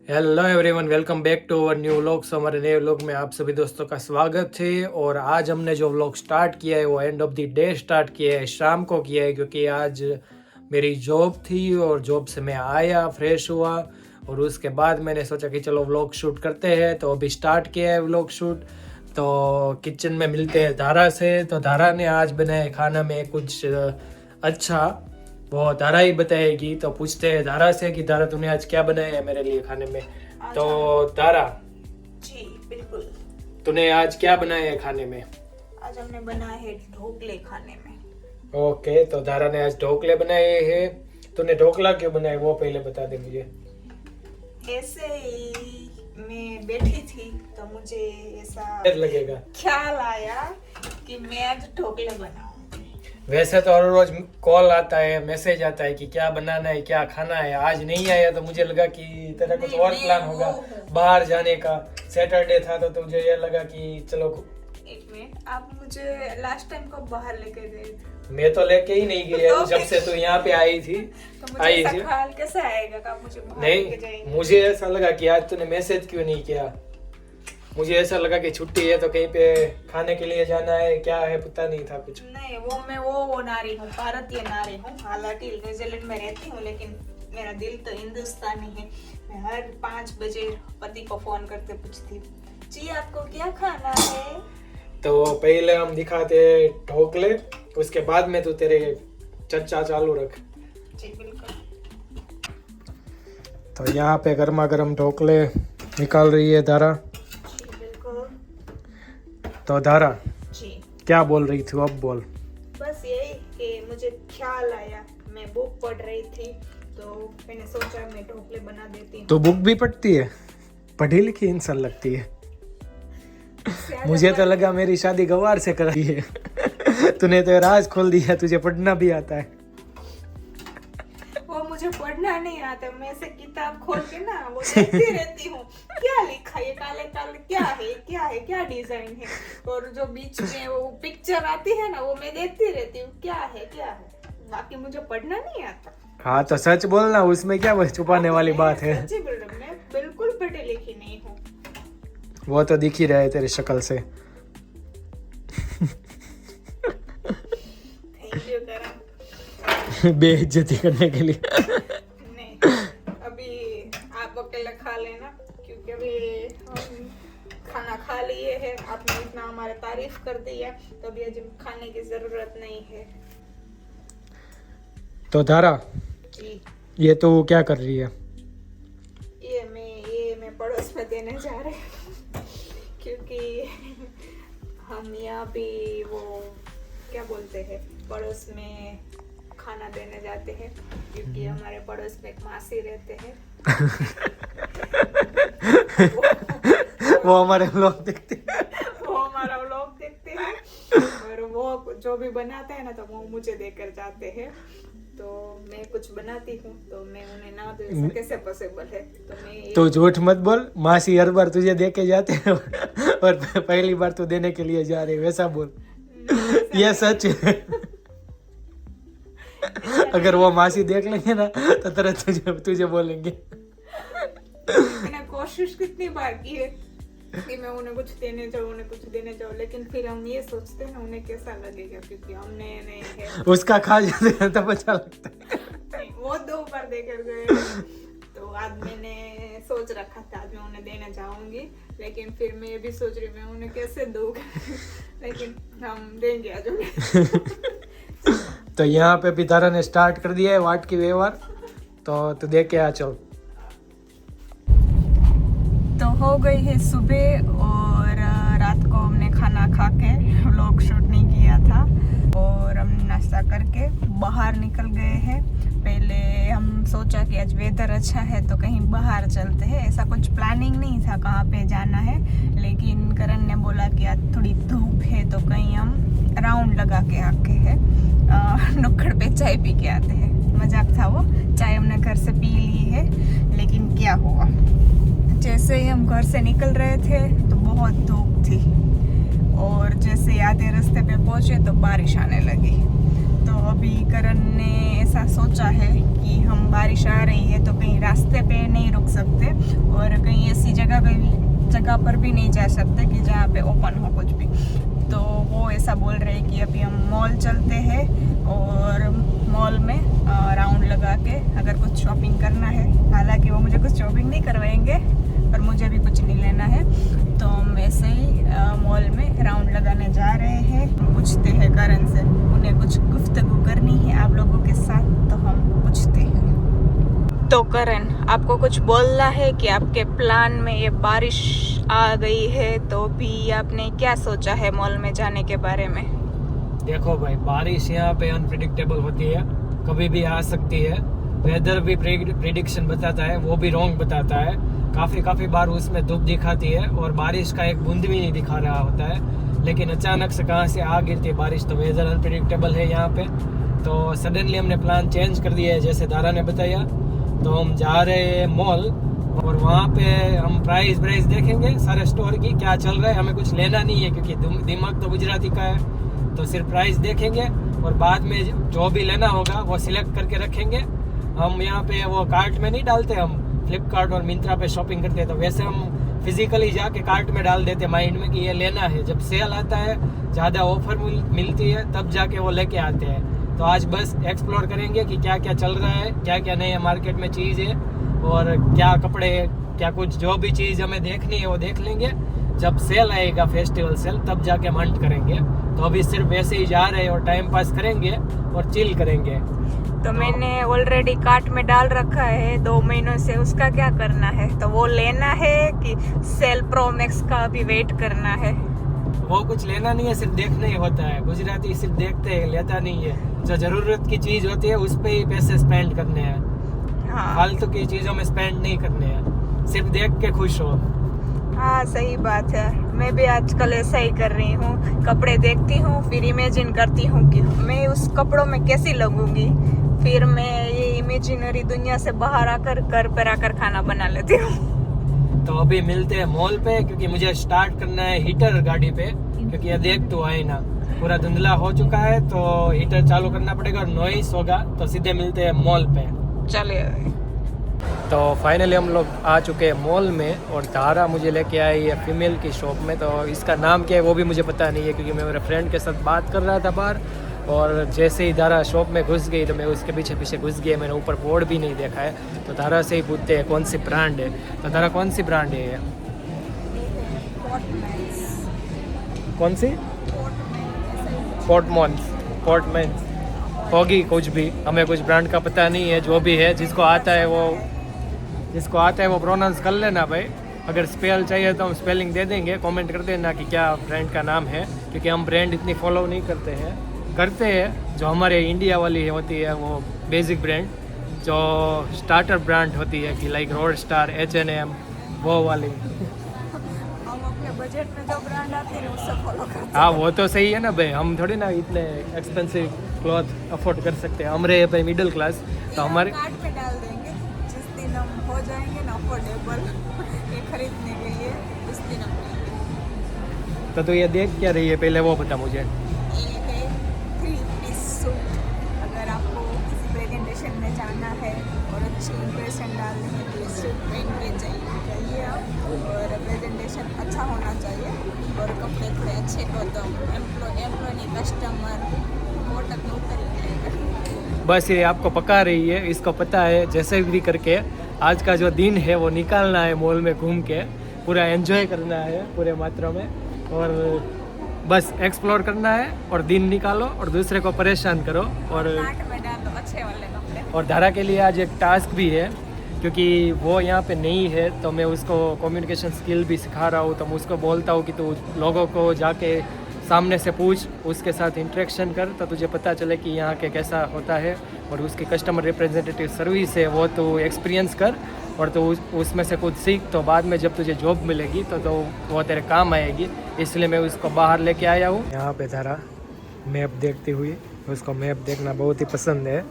Hello everyone, welcome back to our new vlogs. हमारे नए vlog में आप सभी दोस्तों का स्वागत है। और आज हमने जो व्लॉग स्टार्ट किया है वो end of the day start किया है, शाम को किया है, क्योंकि आज मेरी जॉब थी और जॉब से मैं आया, फ्रेश हुआ और उसके बाद मैंने सोचा कि चलो व्लॉग शूट करते हैं। तो अभी स्टार्ट किया है व्लॉग शूट। तो किचन में मिलते हैं धारा से। तो धारा ने आज बनाया खाना में कुछ अच्छा, वो धारा ही बताएगी। तो पूछते हैं धारा से कि धारा तूने आज क्या बनाया है मेरे लिए खाने में। तो धारा जी बिल्कुल। तूने आज क्या बनाया है खाने में? आज हमने बनाए हैं ढोकले खाने में। ओके, तो धारा ने आज ढोकले बनाए हैं। तूने ढोकला क्यों बनाया वो पहले बता दे मुझे। ऐसे ही मैं बैठी थी तो मुझे ऐसा लगेगा ख्याल आया कि मैं आज ढोकले बनाऊंगी। वैसे तो हर रोज कॉल आता है, मैसेज आता है कि क्या बनाना है, क्या खाना है। आज नहीं आया तो मुझे लगा कि तेरा कुछ और प्लान होगा बाहर जाने का। सैटरडे था तो तुझे ये लगा कि चलो। एक मिनट, आप मुझे लास्ट टाइम कब बाहर लेके गए थे? मैं तो लेके ही नहीं गया जब से तू यहाँ पे आई थी। तो मुझे ऐसा ख्याल कैसे आएगा कि आप मुझे बाहर लेके जाएंगे? नहीं, मुझे ऐसा लगा कि आज तूने मैसेज क्यों नहीं किया। मुझे ऐसा लगा कि छुट्टी है तो कहीं पे खाने के लिए जाना है, क्या है पता नहीं था कुछ। नहीं, वो नारी हूँ, भारतीय नारी हूँ। हालांकि न्यूजीलैंड में रहती हूँ लेकिन मेरा दिल तो हिंदुस्तानी है। मैं हर 5 बजे पति को फोन करके पूछती, जी आपको क्या खाना है? तो पहले हम दिखाते ढोकले, उसके बाद में तो तेरे चर्चा चालू रख। जी बिल्कुल। तो यहाँ पे गर्मा गर्म ढोकले निकाल रही है धारा। जी बिल्कुल। तो धारा जी क्या बोल रही थी, अब बोल। बस यही कि मुझे ख्याल आया, मैं बुक पढ़ रही थी तो मैंने सोचा मैं ढोकले बना देती हूँ। तो बुक भी पढ़ती है? पढ़ी लिखी इंसान लगती है। मुझे तो लगा मेरी शादी गवार से कराई है। तूने तो राज खोल दिया, तुझे पढ़ना भी आता है। वो मुझे पढ़ना नहीं आता, मैं ऐसे किताब खोल के ना वो देखती रहती हूँ क्या लिखा है, काले काले क्या डिजाइन है। और जो बीच में वो पिक्चर आती है ना वो मैं देखती रहती हूँ क्या है। बाकी मुझे पढ़ना नहीं आता। हाँ तो सच बोलना, उसमें क्या छुपाने वाली बात है। सच्ची बोल रही हूँ, मैं बिल्कुल पढ़ी लिखी नहीं हूँ। वो तो दिख ही रहा है तेरी शक्ल से। थैंक यू करण। बेइज्जती करने के लिए। नहीं, अभी आप अकेले खा लेना क्योंकि अभी हम खाना खा लिए है। आपने इतना हमारे तारीफ कर दी है तो अभी अभी खाने की जरूरत नहीं है। तो धारा जी ये तो क्या कर रही है? ये मैं पड़ोस में देने जा रहे हैं क्योंकि हम यहाँ पे वो क्या बोलते हैं, पड़ोस में खाना देने जाते हैं क्योंकि हमारे पड़ोस में एक मासी रहते हैं। वो हमारे व्लॉग देखते हैं। वो हमारा व्लॉग देखते हैं और वो जो भी बनाते हैं ना तो वो मुझे देकर जाते हैं। तो मैं कुछ बनाती हूँ तो मैं उन्हें ना दे ऐसा कैसे पॉसिबल है। तो मैं तो झूठ मत बोल, मासी हर बार तुझे दे के जाते हैं और पहली बार तू देने के लिए जा रहे, वैसा बोल। ये सच है। अगर वो मासी देख लेंगे ना तो तरह तुझे बोलेंगे। मैंने कोशिश कितनी बार की है कि मैं उन्हें कुछ देने जाऊँ लेकिन फिर हम ये सोचते हैं ना उन्हें कैसा लगेगा क्योंकि हमने नहीं है। उसका खा जाते हैं तब अच्छा लगता है। वो 2 बार देकर गए। तो आज मैंने सोच रखा था आज मैं उन्हें देने जाऊंगी लेकिन फिर मैं ये भी सोच रही मैं उन्हें कैसे दूँ। लेकिन हम देंगे आज उन्हें। तो यहाँ पे भी धारा ने स्टार्ट कर दिया है वाट की व्यवहार। तो देख के आ चल। तो हो गई है सुबह और रात को हमने खाना खा के व्लॉग शूट नहीं किया था और हम नाश्ता करके बाहर निकल गए हैं। पहले हम सोचा कि आज वेदर अच्छा है तो कहीं बाहर चलते हैं। ऐसा कुछ प्लानिंग नहीं था कहाँ पे जाना है, लेकिन करण ने बोला कि आज थोड़ी धूप है तो कहीं हम राउंड लगा के आके है नुक्कड़ पे चाय पी के आते हैं। मजाक था वो। चाय हमने घर से पी ली है लेकिन क्या हुआ, जैसे ही हम घर से निकल रहे थे तो बहुत धूप थी और जैसे आधे रास्ते पे पहुंचे तो बारिश आने लगी। तो अभी करण ने ऐसा सोचा है कि हम बारिश आ रही है तो कहीं रास्ते पे नहीं रुक सकते और कहीं ऐसी जगह पर भी नहीं जा सकते कि जहाँ पे ओपन हो कुछ भी। तो वो ऐसा बोल रहे हैं कि अभी हम मॉल चलते हैं और मॉल में राउंड लगा के अगर कुछ शॉपिंग करना है, हालांकि वो मुझे कुछ शॉपिंग नहीं करवाएंगे पर मुझे भी कुछ नहीं लेना है, तो हम ऐसे ही मॉल में राउंड लगाने जा रहे हैं। पूछते हैं करण से, उन्हें कुछ गुफ्तगू करनी है आप लोगों के साथ, तो हम पूछते हैं। तो करण, आपको कुछ बोलना है कि आपके प्लान में ये बारिश आ गई है, तो भी आपने क्या सोचा है मॉल में जाने के बारे में? देखो भाई, बारिश यहाँ पे अनप्रिडिक्टेबल होती है, कभी भी आ सकती है। वेदर भी प्रिडिक्शन बताता है, वो भी रॉन्ग बताता है। काफ़ी बार उसमें धूप दिखाती है और बारिश का एक बूंद भी नहीं दिखा रहा होता है, लेकिन अचानक से कहाँ से आ गिरती है बारिश। तो वेदर अनप्रिडिक्टेबल है यहाँ पे, तो सडनली हमने प्लान चेंज कर दिया है जैसे दारा ने बताया। तो हम जा रहे हैं मॉल और वहाँ पे हम प्राइस देखेंगे सारे स्टोर की, क्या चल रहा है। हमें कुछ लेना नहीं है क्योंकि दिमाग तो गुजराती का है, तो सिर्फ प्राइस देखेंगे और बाद में जो भी लेना होगा वो सिलेक्ट करके रखेंगे। हम यहाँ पे वो कार्ट में नहीं डालते, हम फ्लिपकार्ट और मिंत्रा पे शॉपिंग करते हैं, तो वैसे हम फिजिकली जाके कार्ट में डाल देते माइंड में कि ये लेना है। जब सेल आता है, ज़्यादा ऑफर मिलती है, तब जाके वो लेके आते हैं। तो आज बस एक्सप्लोर करेंगे कि क्या क्या चल रहा है, क्या क्या नए मार्केट में चीज़ है और क्या कपड़े, क्या कुछ जो भी चीज़ हमें देखनी है वो देख लेंगे। जब सेल आएगा, फेस्टिवल सेल, तब जाके हम हंट करेंगे। तो अभी सिर्फ वैसे ही जा रहे हैं और टाइम पास करेंगे और चिल करेंगे। तो मैंने ऑलरेडी कार्ट में डाल रखा है 2 महीनों से, उसका क्या करना है? तो वो लेना है कि सेल प्रो मैक्स का अभी वेट करना है? वो कुछ लेना नहीं है, सिर्फ देखना ही होता है। गुजराती सिर्फ देखते हैं, लेता नहीं है। जो जरूरत की चीज़ होती है उस पे ही पैसे स्पेंड करने हैं। हाँ, फालतू की चीज़ों में स्पेंड नहीं करने हैं, सिर्फ देख के खुश हो। हाँ सही बात है। मैं भी आजकल ऐसा ही कर रही हूँ, कपड़े देखती हूँ, फिर इमेजिन करती हूँ कि मैं उस कपड़ों में कैसी लगूंगी, फिर मैं ये इमेजिनरी दुनिया से बाहर आकर घर पर आकर खाना बना लेती हूँ। तो अभी मिलते हैं मॉल पे, क्योंकि मुझे स्टार्ट करना है हीटर गाड़ी पे, क्योंकि ये देख तो आए ना, पूरा धुंधला हो चुका है, तो हीटर चालू करना पड़ेगा और नॉइस होगा। तो सीधे मिलते हैं मॉल पे। चलिए। तो फाइनली हम लोग आ चुके हैं मॉल में और धारा मुझे लेके आई है फीमेल की शॉप में। तो इसका नाम क्या है वो भी मुझे पता नहीं है, क्योंकि मैं मेरे फ्रेंड के साथ बात कर रहा था बाहर, और जैसे ही धारा शॉप में घुस गई तो मैं उसके पीछे घुस गया। मैंने ऊपर बोर्ड भी नहीं देखा है, तो धारा से ही पूछते हैं कौन सी ब्रांड है। तो धारा, कौन सी ब्रांड है ये? कौन सी? पोर्टमैन्स होगी कुछ भी, हमें कुछ ब्रांड का पता नहीं है। जो भी है, जिसको आता है वो प्रोनाउंस कर लेना भाई। अगर स्पेल चाहिए तो हम स्पेलिंग दे देंगे, कमेंट कर देना कि क्या ब्रांड का नाम है, क्योंकि हम ब्रांड इतनी फॉलो नहीं करते हैं। जो हमारे इंडिया वाली होती है वो बेसिक ब्रांड, जो स्टार्टर ब्रांड होती है कि लाइक रोड स्टार, H&M, वो वाली। हम अपने बजट में जो ब्रांड आते हैं उससे फॉलो करते हैं। हाँ, वो तो सही है ना भाई, हम थोड़ी ना इतने एक्सपेंसिव क्लॉथ अफोर्ड कर सकते हैं। हम रहे भाई मिडिल क्लास, तो हमारे कार्ट में डाल देंगे जिस दिन हम हो जाएंगे ना अफोर्डेबल ये खरीदने के लिए, उस दिन हम लेंगे। तो ये देख क्या रही है पहले वो बता मुझे। ये है 3-piece सूट। अगर आपको किसी प्रेजेंटेशन में जाना है और अच्छी इंप्रेशन डालनी है तो ये सूट पहन के चाहिए आप, और प्रेजेंटेशन अच्छा होना चाहिए और कपड़े थोड़े अच्छे को तो एम्प्लॉय कस्टमर कोटक में उतर जाएगा। बस ये आपको पका रही है, इसको पता है जैसे भी करके आज का जो दिन है वो निकालना है, मॉल में घूम के पूरा एंजॉय करना है पूरे मात्रा में, और बस एक्सप्लोर करना है और दिन निकालो और दूसरे को परेशान करो। और कार्ट में डालो अच्छे वाले कपड़े। और धारा के लिए आज एक टास्क भी है, क्योंकि वो यहाँ पे नहीं है, तो मैं उसको कम्युनिकेशन स्किल भी सिखा रहा हूँ। तो मैं उसको बोलता हूँ कि तू लोगों को जाके सामने से पूछ, उसके साथ इंटरेक्शन कर, तो तुझे पता चले कि यहाँ के कैसा होता है, और उसकी कस्टमर रिप्रेजेंटेटिव सर्विस है वो तू एक्सपीरियंस कर, और तो उसमें से कुछ सीख, तो बाद में जब तुझे जॉब मिलेगी तो वो तेरे काम आएगी। इसलिए मैं उसको बाहर लेके आया हूँ। यहाँ पे धारा मैप देखती हुई, उसको मैप देखना बहुत ही पसंद है।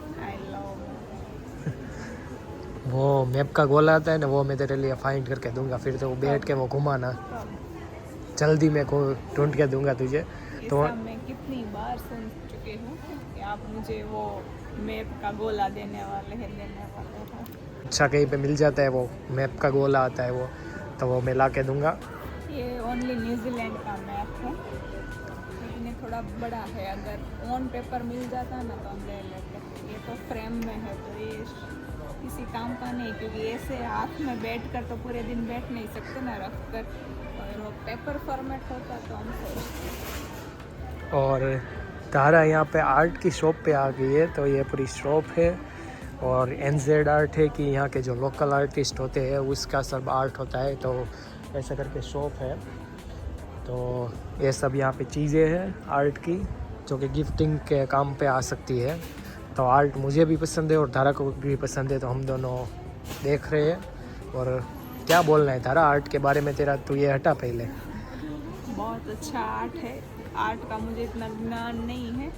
वो मैप का गोला आता है ना, वो मैं तेरे लिए फाइंड करके दूंगा, फिर तो वो बैठ के वो घुमाना। जल्दी मैं को ढूंढ के दूंगा तुझे। तो ऐसा मैं कितनी बार सुन चुकी हूँ कि आप मुझे वो मैप का गोला देने वाले हैं। अच्छा कहीं पे मिल जाता है वो मैप का गोला आता है वो, तो वो मैं ला के दूंगा। ये ओनली न्यूजीलैंड का मैप है, लेकिन ये थोड़ा बड़ा है। अगर ऑन पेपर मिल जाता ना तो हम ले लेते। ये तो फ्रेम में है तो ये किसी काम का नहीं, क्योंकि ऐसे हाथ में बैठ कर तो पूरे दिन बैठ नहीं सकते ना, रख कर। और वो पेपर फॉर्मेट होता तो हम सोचते। और तारा यहाँ पे आर्ट की शॉप पे आ गई है। तो ये पूरी शॉप है और NZ आर्ट है कि यहाँ के जो लोकल आर्टिस्ट होते हैं उसका सब आर्ट होता है। तो ऐसा करके शॉप है। तो ये सब यहाँ पे चीज़ें हैं आर्ट की जो कि गिफ्टिंग के काम पे आ सकती है। तो आर्ट मुझे भी पसंद है और तारा को भी पसंद है, तो हम दोनों देख रहे हैं। और क्या बोलना है तारा आर्ट के बारे में तेरा? तू ये हटा पहले। बहुत अच्छा आर्ट है। आर्ट का मुझे इतना ज्ञान नहीं है,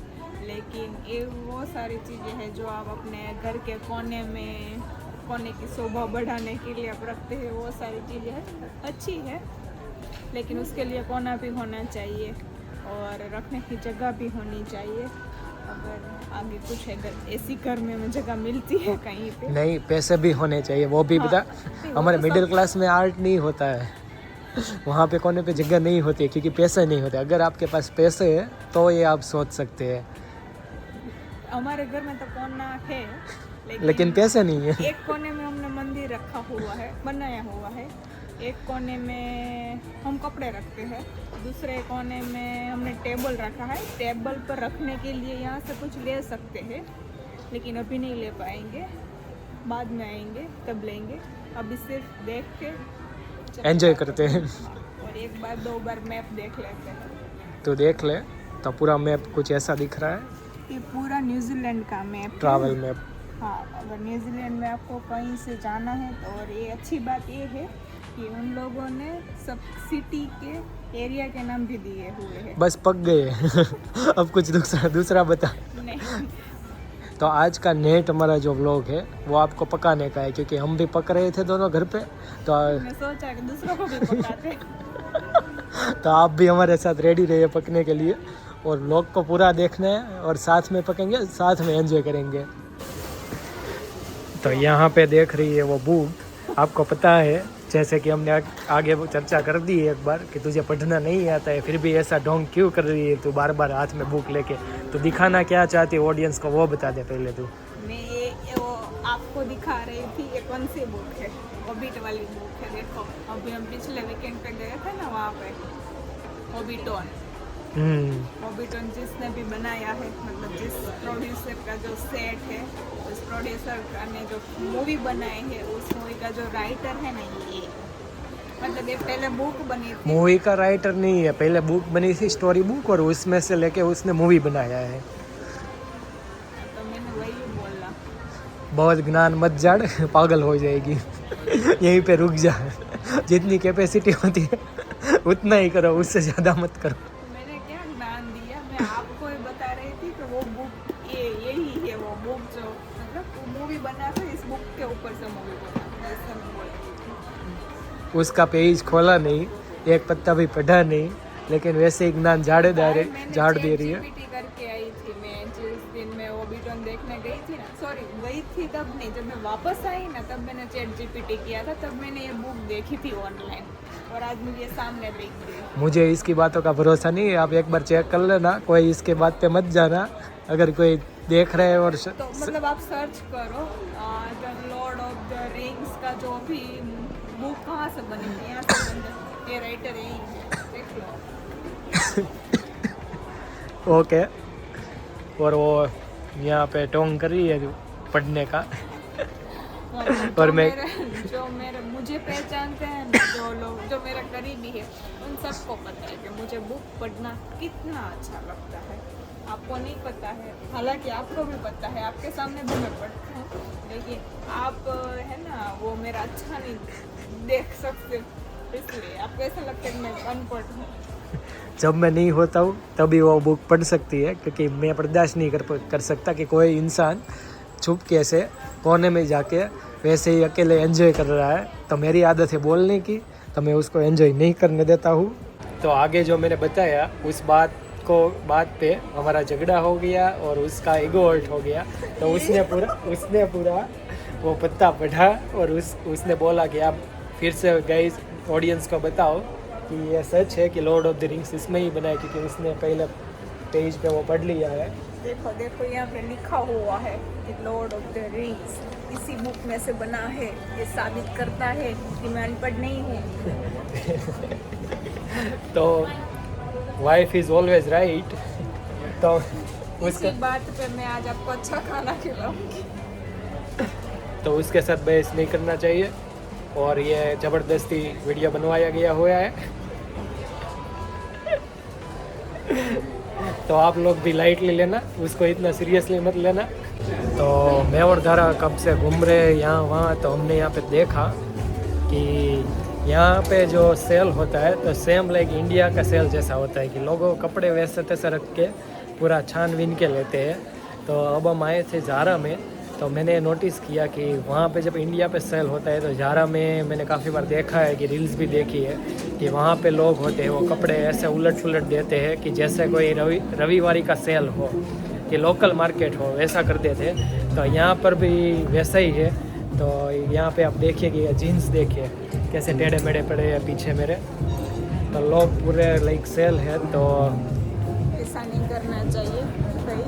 लेकिन ये वो सारी चीज़ें हैं जो आप अपने घर के कोने की शोभा बढ़ाने के लिए आप रखते हैं। वो सारी चीज़ें हैं, अच्छी है, लेकिन उसके लिए कोना भी होना चाहिए और रखने की जगह भी होनी चाहिए। अगर आगे कुछ अगर ऐसी घर में जगह मिलती है कहीं पे, नहीं पैसे भी होने चाहिए, वो भी बता। हमारे मिडिल क्लास में आर्ट नहीं होता है, वहाँ पे कोने पे जगह नहीं होती है क्योंकि पैसे नहीं होते। अगर आपके पास पैसे है तो ये आप सोच सकते हैं। हमारे घर में तो कोना है, लेकिन पैसे नहीं है। एक कोने में हमने मंदिर रखा हुआ है, बनाया हुआ है। एक कोने में हम कपड़े रखते हैं, दूसरे कोने में हमने टेबल रखा है। टेबल पर रखने के लिए यहाँ से कुछ ले सकते हैं, लेकिन अभी नहीं ले पाएंगे, बाद में आएंगे तब लेंगे। अभी सिर्फ देख के एंजॉय करते हैं। और एक बार 2 बार मैप देख लेते हैं। तो देख ले, तो पूरा मैप कुछ ऐसा दिख रहा है। ये पूरा न्यूजीलैंड का मैप, ट्रैवल मैप। हाँ, अगर न्यूजीलैंड में आपको कहीं से जाना है तो, और ये अच्छी बात ये है कि उन लोगों ने सब सिटी के एरिया के नाम भी दिए हुए हैं। बस पक गए। अब कुछ दूसरा बता। नहीं। तो आज का नेट हमारा जो व्लॉग है वो आपको पकाने का है, क्योंकि हम भी पक रहे थे दोनों घर पे। तो मैं सोचा कि दूसरों को भी पकाते। तो आप भी हमारे साथ रेडी रहिए पकने के लिए, और व्लॉग को पूरा देखना है और साथ में पकेंगे, साथ में एंजॉय करेंगे। तो यहाँ पे देख रही है वो बुक। आपको पता है, जैसे कि हमने आगे चर्चा कर दी है एक बार, कि तुझे पढ़ना नहीं आता है, फिर भी ऐसा ढोंग क्यों कर रही है तू बार बार हाथ में बुक लेके? तो दिखाना क्या चाहती है ऑडियंस को, वो बता दे पहले तू। मैं ये वो आपको दिखा रही थी, ये कौन सी बुक है? हॉबिट वाली बुक है। देखो, अभी हम पिछले वीकेंड पे गए थे ना, वहाँ पे हॉबिटॉन जिसने भी बनाया है, मतलब जिस प्रोड्यूसर का जो सेट है, उस प्रोड्यूसर ने जो मूवी बनाई है, उस मूवी का जो राइटर है ना, ये मतलब ये पहले बुक बनी थी। मूवी का राइटर नहीं है, पहले बुक बनी थी, स्टोरी बुक, और उसमें से लेके उसने मूवी बनाया है। तो मैंने वही बोला। बहुत ज्ञान मत झाड़, पागल हो जाएगी। यहीं पे रुक जा। जितनी कैपेसिटी होती है उतना ही करो, उससे ज़्यादा मत करो। मैंने क्या ज्ञान दिया? मैं आपको ही बता रही थी कि वो बुक यही है, वो बुक जो मतलब वो मूवी बना था, इस बुक के ऊपर से मूवी बना, ऐसा मैं बोल रही थी। उसका पेज खोला नहीं, एक पत्ता भी पढ़ा नहीं, लेकिन वैसे ही ज्ञान झाड़ दे रही है। ChatGPT करके आई थी मैं, जिस दिन मैं हॉबिटॉन देखने गई थी ना, सॉरी गई थी तब नहीं, जब मैं वापस आई ना तब मैंने ChatGPT किया था, तब मैंने ये बुक देखी थी ऑनलाइन, और आज मुझे सामने दिख गई। मुझे इसकी बातों का भरोसा नहीं है, आप एक बार चेक कर लेना, कोई इसके बात पे मत जाना। अगर कोई देख रहे हैं और तो मतलब आप सर्च करो the Lord of the rings का जो भी बुक कहाँ से बनी थी, यहाँ से बनी, ये राइटर यही है, देख लो। ओके। और वो यहाँ पे टोंग कर रही है पढ़ने का। और मैं जो मेरे मुझे पहचानते हैं ना, जो लोग जो मेरा करीबी है, उन सबको पता है कि मुझे बुक पढ़ना कितना अच्छा लगता है। आपको नहीं पता है, हालांकि आपको भी पता है, आपके सामने भी मैं पढ़ती हूँ, लेकिन आप है ना वो मेरा अच्छा नहीं देख सकते, इसलिए आपको ऐसा लगता है कि मैं अनपढ़ हूँ। जब मैं नहीं होता हूँ तभी वो बुक पढ़ सकती है, क्योंकि मैं बर्दाश्त नहीं कर सकता कि कोई इंसान छुपके से कोने में जाके वैसे ही अकेले एंजॉय कर रहा है। तो मेरी आदत है बोलने की, तो मैं उसको एंजॉय नहीं करने देता हूँ। तो आगे जो मैंने बताया उस बात पे हमारा झगड़ा हो गया और उसका ईगो हर्ट हो गया। तो उसने पूरा वो पत्ता पढ़ा और उसने बोला कि आप फिर से गाइस ऑडियंस को बताओ कि ये सच है कि लॉर्ड ऑफ द रिंग्स इसमें ही बना है, क्योंकि उसने पहले पेज पे वो पढ़ लिया है। देखो देखो यहाँ पे लिखा हुआ है कि लॉर्ड ऑफ द रिंग्स इसी बुक में से बना है। ये साबित करता है कि मैं अनपढ़ नहीं हूँ। तो वाइफ इज ऑलवेज राइट। तो इसी बात पे मैं आज आपको अच्छा खाना खिलाऊंगी। तो उसके साथ बहस नहीं करना चाहिए और ये ज़बरदस्ती वीडियो बनवाया गया हुआ है। तो आप लोग भी लाइटली लेना, उसको इतना सीरियसली मत लेना। तो मैं और धारा कब से घूम रहे यहाँ वहाँ, तो हमने यहाँ पे देखा कि यहाँ पे जो सेल होता है तो सेम लाइक इंडिया का सेल जैसा होता है कि लोगों कपड़े वैसे तैसे रख के पूरा छान बीन के लेते हैं। तो अब हम आए थे ज़ारा में, तो मैंने नोटिस किया कि वहाँ पे जब इंडिया पे सेल होता है तो ज़ारा में मैंने काफ़ी बार देखा है कि रील्स भी देखी है कि वहाँ पे लोग होते हैं वो कपड़े ऐसे उलट पुलट देते हैं कि जैसे कोई रविवारी का सेल हो कि लोकल मार्केट हो, वैसा कर देते हैं। तो यहाँ पर भी वैसा ही है। तो यहाँ पे आप देखिए कि जीन्स देखिए कैसे टेढ़े मेढ़े पड़े हैं पीछे मेरे। तो लोग पूरे लाइक सेल है, तो ऐसा नहीं करना चाहिए भाई,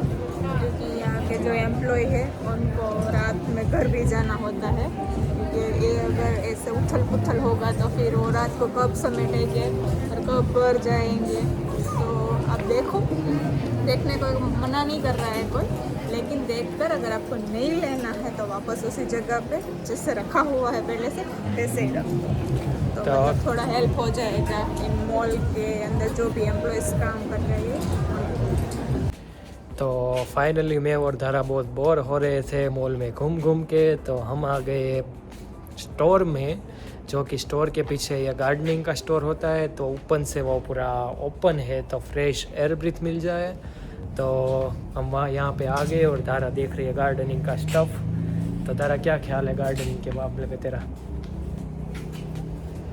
क्योंकि यहाँ के जो एम्प्लॉय है उनको रात में घर भी जाना होता है। क्योंकि ये अगर ऐसे उथल पुथल होगा तो फिर वो रात को कब समेटेंगे और कब घर जाएंगे। तो आप देखो, देखने को मना नहीं कर रहा है कोई, लेकिन देखकर अगर आपको नहीं लेना है तो वापस उसी जगह पे जैसे रखा हुआ है पहले से वैसे ही रखो। तो मतलब थोड़ा हेल्प हो जाएगा इन मॉल के अंदर जो भी एम्प्लॉयज़ काम कर रहे हैं। तो फाइनली मैं और धारा बहुत बोर हो रहे थे मॉल में घूम घूम के, तो हम आ गए स्टोर में, जो कि स्टोर के पीछे या गार्डनिंग का स्टोर होता है। तो ओपन से वो पूरा ओपन है तो फ्रेश एयर ब्रीथ मिल जाए। तो हम वहाँ यहाँ पे आ गए और धारा देख रही है गार्डनिंग का स्टफ़। तो धारा क्या ख्याल है गार्डनिंग के मामले में तेरा?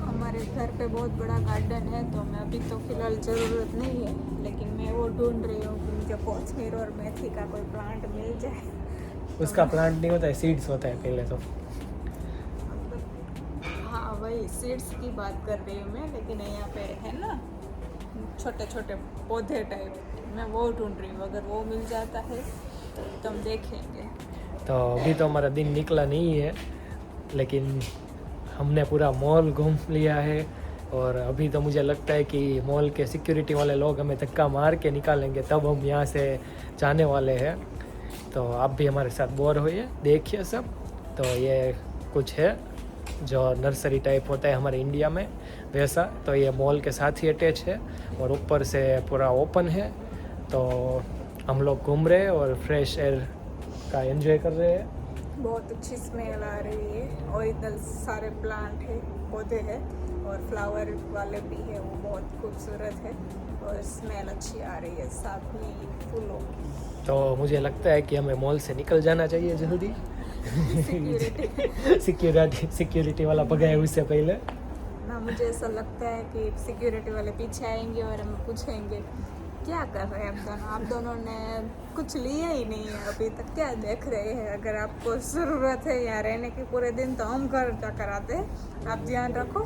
हमारे घर पे बहुत बड़ा गार्डन है, तो मैं अभी तो फ़िलहाल ज़रूरत नहीं है, लेकिन मैं वो ढूंढ रही हूँ कि मुझे कोथिमीर और मेथी का कोई प्लांट मिल जाए। उसका प्लांट नहीं होता है, सीड्स होता है पहले तो। हाँ वही सीड्स की बात कर रही हूँ मैं, लेकिन यहाँ पे है ना छोटे छोटे पौधे टाइप, मैं वो ढूंढ रही हूँ। अगर वो मिल जाता है तो हम देखेंगे। तो अभी तो हमारा दिन निकला नहीं है, लेकिन हमने पूरा मॉल घूम लिया है और अभी तो मुझे लगता है कि मॉल के सिक्योरिटी वाले लोग हमें धक्का मार के निकालेंगे, तब हम यहाँ से जाने वाले हैं। तो आप भी हमारे साथ बोर होइए, देखिए सब। तो ये कुछ है जो नर्सरी टाइप होता है हमारे इंडिया में वैसा। तो ये मॉल के साथ ही अटैच है और ऊपर से पूरा ओपन है। तो हम लोग घूम रहे हैं और फ्रेश एयर का एंजॉय कर रहे हैं। बहुत अच्छी स्मेल आ रही है और इधर सारे प्लांट है, पौधे हैं और फ्लावर वाले भी है, वो बहुत खूबसूरत है और स्मेल अच्छी आ रही है, साथ में फूलों की। तो मुझे लगता है कि हमें मॉल से निकल जाना चाहिए जल्दी। सिक्योरिटी वाला भगाए उससे पहले ना। मुझे ऐसा लगता है कि सिक्योरिटी वाले पीछे आएंगे और हमें पूछेंगे क्या कर रहे हैं आप दोनों ने कुछ लिया ही नहीं है अभी तक, क्या देख रहे हैं? अगर आपको ज़रूरत है यहाँ रहने की पूरे दिन तो हम घर जाकर आते हैं, आप ध्यान रखो,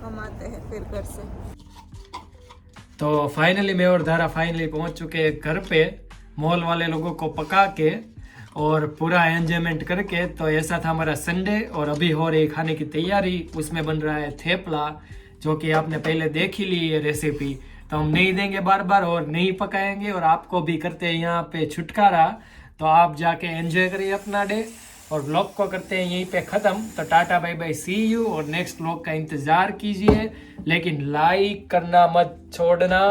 हम आते हैं फिर घर से। तो फाइनली मैं और धारा फाइनली पहुंच चुके हैं घर पे, मॉल वाले लोगों को पका के और पूरा एंजॉयमेंट करके। तो ऐसा था हमारा संडे और अभी हो रही खाने की तैयारी। उसमें बन रहा है थेपला, जो कि आपने पहले देख ही ली है रेसिपी, तो हम नहीं देंगे बार बार और नहीं पकाएंगे और आपको भी करते हैं यहाँ पे छुटकारा। तो आप जाके एंजॉय करिए अपना डे और व्लॉग को करते हैं यहीं पे ख़त्म। तो tata bye bye, see you, और नेक्स्ट व्लॉग का इंतज़ार कीजिए, लेकिन लाइक करना मत छोड़ना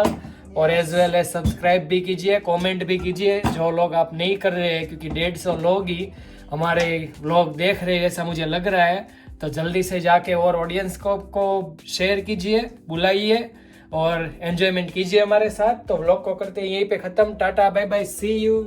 और एज वेल एज सब्सक्राइब भी कीजिए, कमेंट भी कीजिए, जो लोग आप नहीं कर रहे हैं, क्योंकि 150 लोग ही हमारे व्लॉग देख रहे हैं ऐसा मुझे लग रहा है। तो जल्दी से जाके और ऑडियंस को शेयर कीजिए, बुलाइए और एंजॉयमेंट कीजिए हमारे साथ। तो व्लॉग को करते हैं यहीं पे ख़त्म। Tata bye bye, see you.